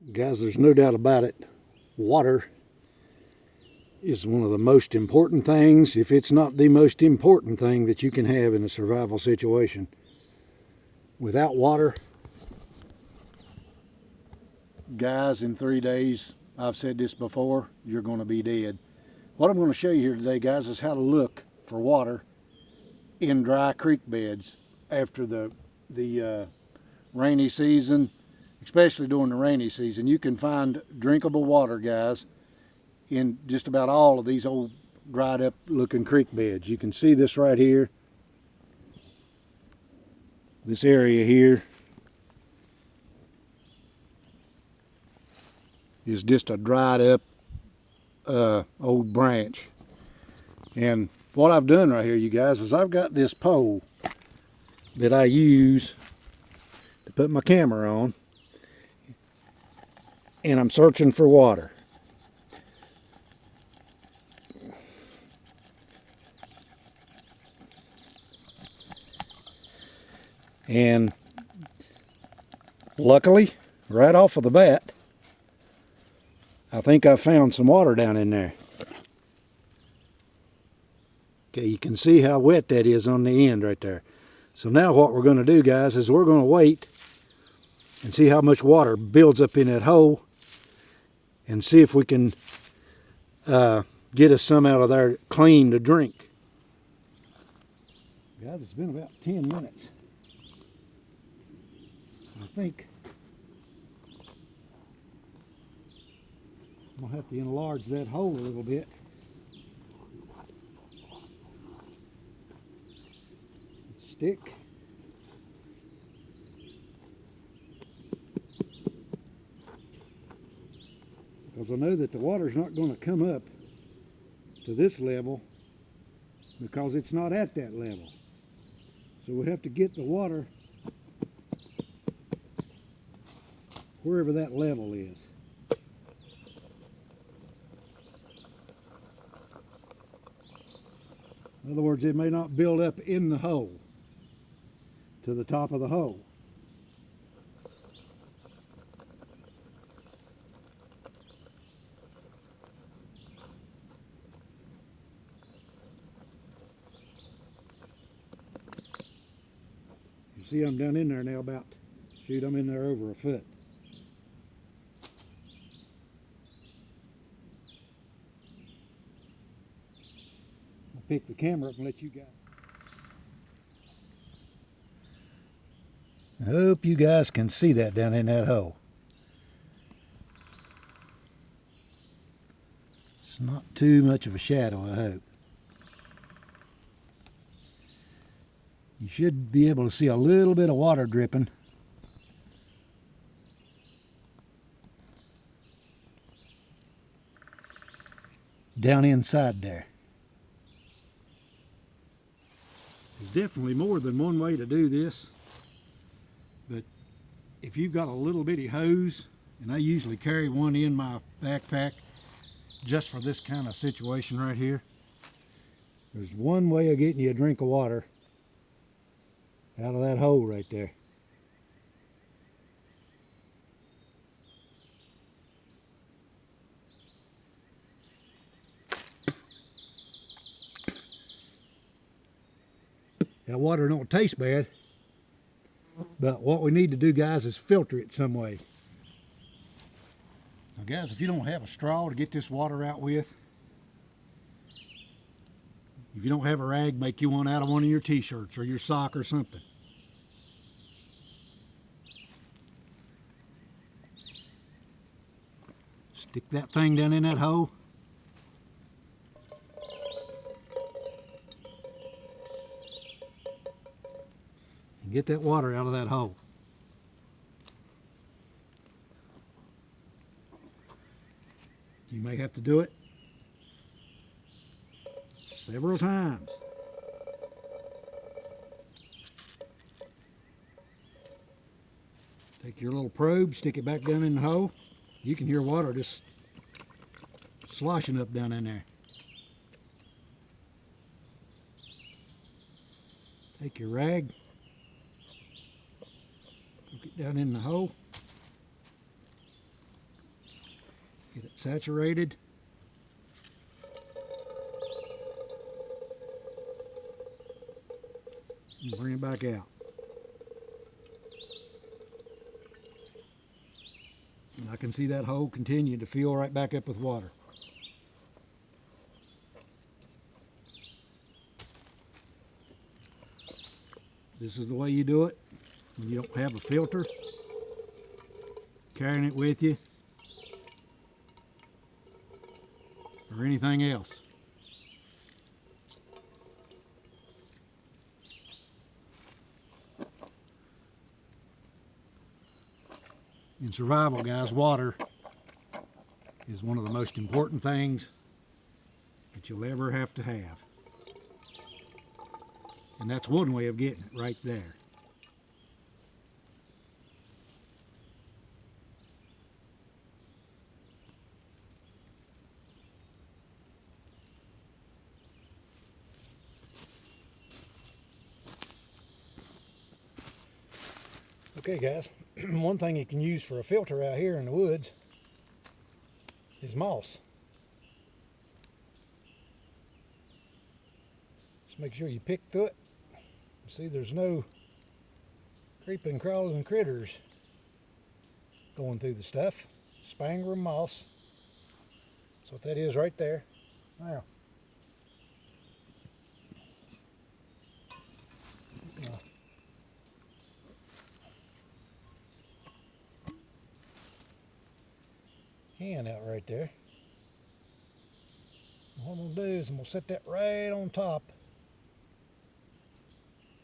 Guys, there's no doubt about it. Water is one of the most important things, if it's not the most important thing that you can have in a survival situation. Without water, guys, in 3 days, I've said this before, you're going to be dead. What I'm going to show you here today, guys, is how to look for water in dry creek beds after the rainy season, especially during the rainy season. You can find drinkable water, guys, in just about all of these old dried up looking creek beds. You can see this right here. This area here is just a dried up old branch. And what I've done right here, you guys, is I've got this pole that I use to put my camera on, and I'm searching for water. And luckily, right off of the bat, I think I found some water down in there. Okay, you can see how wet that is on the end right there. So now what we're going to do, guys, is we're going to wait and see how much water builds up in that hole and see if we can get us some out of there clean to drink. Guys, it's been about 10 minutes. I think I'm going to have to enlarge that hole a little bit. Stick. Because I know that the water's not going to come up to this level because it's not at that level. So we have to get the water wherever that level is. In other words, it may not build up in the hole to the top of the hole. You see, I'm down in there now about, shoot, I'm in there over a foot. I'll pick the camera up and let you guys. I hope you guys can see that down in that hole. It's not too much of a shadow, I hope. You should be able to see a little bit of water dripping. Down inside there. There's definitely more than one way to do this. But if you've got a little bitty hose, and I usually carry one in my backpack just for this kind of situation right here, there's one way of getting you a drink of water out of that hole right there. That water don't taste bad. But what we need to do, guys, is filter it some way. Now, guys, if you don't have a straw to get this water out with, if you don't have a rag, make you one out of one of your t-shirts or your sock or something. Stick that thing down in that hole. Get that water out of that hole. You may have to do it several times. Take your little probe, stick it back down in the hole. You can hear water just sloshing up down in there. Take your rag, hook it down in the hole. saturated. And bring it back out. And I can see that hole continue to fill right back up with water. This is the way you do it when you don't have a filter carrying it with you or anything else. In survival, guys, water is one of the most important things that you'll ever have to have. And that's one way of getting it right there. Okay guys, one thing you can use for a filter out here in the woods is moss. Just make sure you pick through it. See, there's no creeping, crawling critters going through the stuff. Sphagnum moss. That's what that is right there. Now, can out right there. And what I'm going to do is I'm going to set that right on top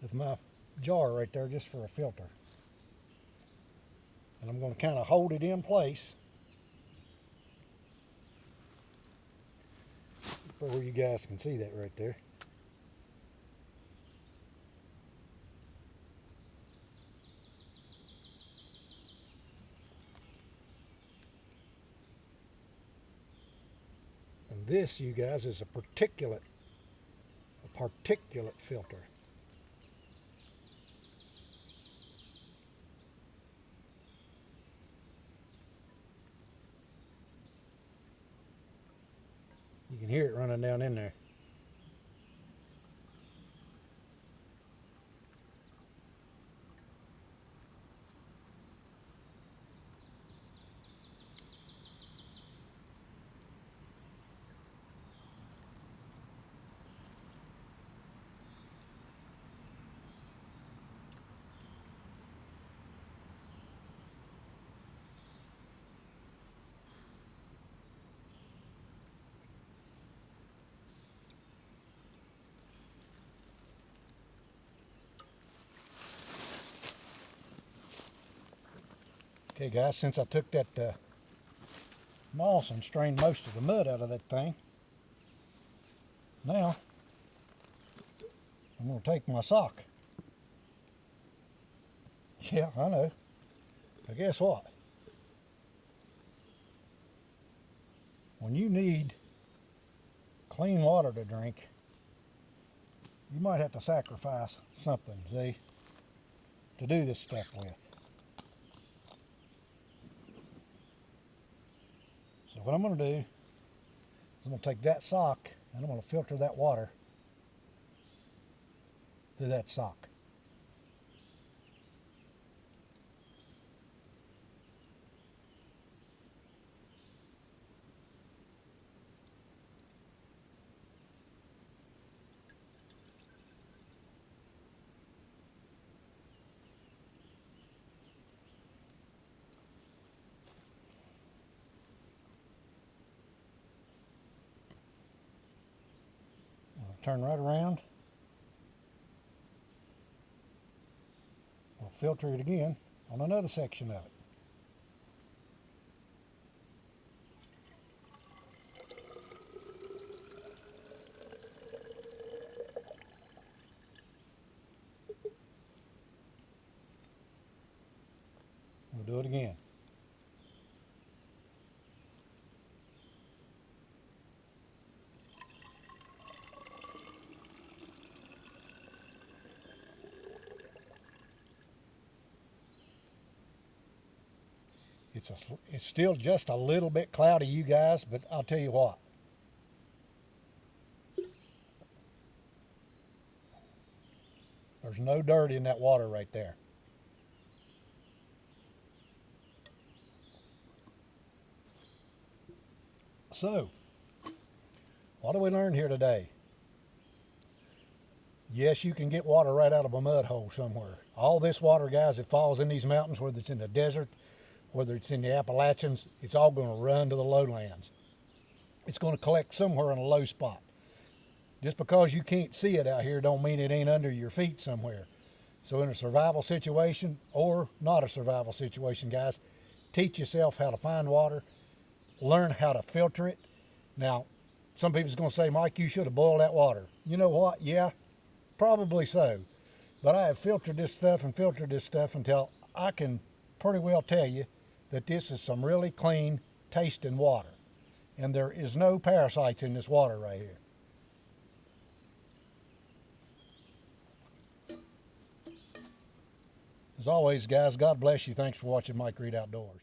of my jar right there just for a filter. And I'm going to kind of hold it in place where you guys can see that right there. And this, you guys, is a particulate filter. You can hear it running down in there. Okay guys, since I took that moss and strained most of the mud out of that thing, now I'm going to take my sock. Yeah, I know. But guess what? When you need clean water to drink, you might have to sacrifice something, see, to do this stuff with. So what I'm going to do is I'm going to take that sock and I'm going to filter that water through that sock. Turn right around. I'll filter it again on another section of it. We'll do it again. it's still just a little bit cloudy, you guys, but I'll tell you what. There's no dirt in that water right there. So, what do we learn here today? Yes, you can get water right out of a mud hole somewhere. All this water, guys, that falls in these mountains, whether it's in the desert, whether it's in the Appalachians, it's all going to run to the lowlands. It's going to collect somewhere in a low spot. Just because you can't see it out here don't mean it ain't under your feet somewhere. So in a survival situation or not a survival situation, guys, teach yourself how to find water, learn how to filter it. Now, some people's going to say, Mike, you should have boiled that water. You know what? Yeah, probably so. But I have filtered this stuff until I can pretty well tell you that this is some really clean tasting water. And there is no parasites in this water right here. As always, guys, God bless you. Thanks for watching Mike Reed Outdoors.